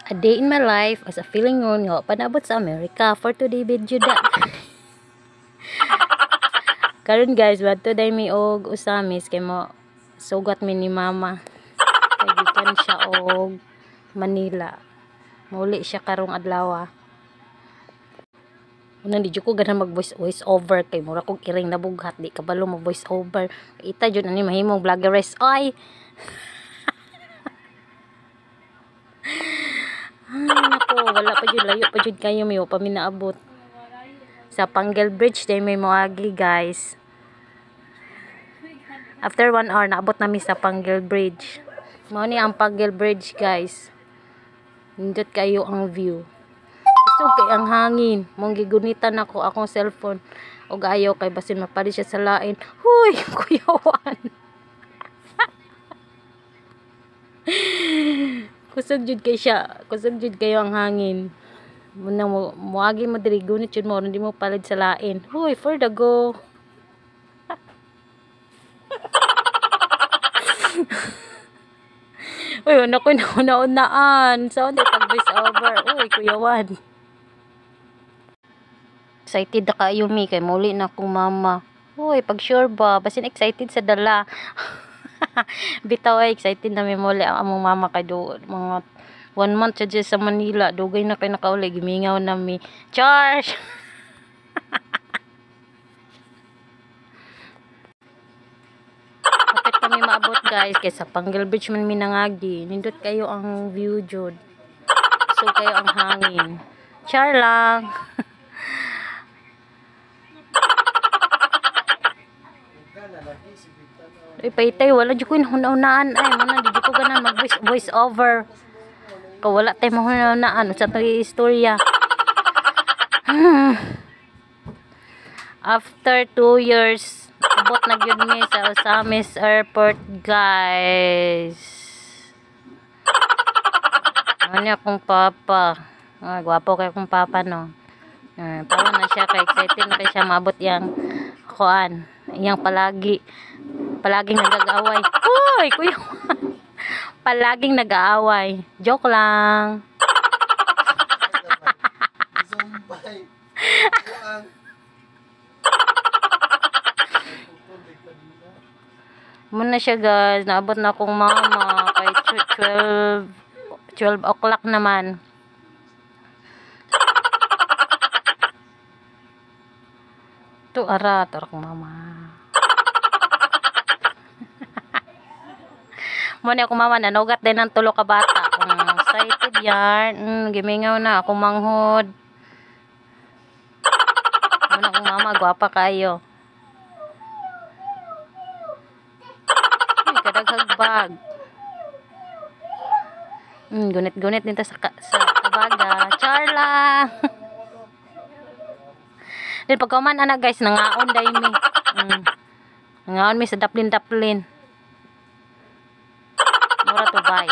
A day in my life as a feeling ron nga panabot sa America for today video da. Karon guys, wadto day mi og usamis kay mo sugat mi ni mama. Kay gikan siya og Manila. Muli siya karong adlaw. Una di ko gana mag voice over kay mura kog iring nabughat di kabalo mo voice over. Ita jud ani mahimong vloggeress oy. Nako, wala pa jud layo pa jud kayo mi pa minaabot. Sa Panggil Bridge day may moagi guys. After 1 hour naabot nami sa Panggil Bridge. Mao ni ang Panggil Bridge guys. Nindot kayo ang view. Gusto kay ang hangin. Mong gigunitan ako akong cellphone. Og ayaw kay basin mapali siya sa lain. Huy, kuyawan. Kusog jud kay siya. Kusog jud kayo ang hangin. Muna mo muagi mo diri gunit jud mo hindi mo palid sa lain. Huy, for the go. Uy, ano ko naunaan. So, hindi pag-voice over. Uy, kuyawan. Excited na kayo, mi. Kay muli na akong mama. Uy, pag sure ba? Basin excited sa dala. Bitaw ay excited na may muli ang among mama kay do. Mga 1 month siya sa Manila. Dugay na kayo nakauli. Gimingaw na mi. Charge! Kami maabot guys kaysa Panggil Bridge man minangagi nindot kayo ang view jud so kayo ang hangin char lang. Ay paytay wala jud ko hunahunaan ay mana di ko ganan mag voice over ko wala tay mahunahunaan sa tagi istorya. After 2 years abot na gyud mi sa Osamis Airport guys. Ano akong papa. Gwapo kay akong papa no. Tawa na siya kay excited na kay siya maabot yang kuan. Yang palaging nag-aaway. Hoy, kuya. Palaging nag-aaway. Joke lang. Muna siya guys, naabot na akong mama kay 12 o'clock naman. To ara akong mama. Muna akong mama nanugat din ng 3 ka bata. Excited yan. Gimingaw na akong manghod. Muna akong mama, gwapa kayo. Kadaghag bag. Gunit-gunit dito sa kabaga. Char lang. Then pagkaman ana guys, nangaon day mi. Nangaon mi sa daplin. Mura to buy.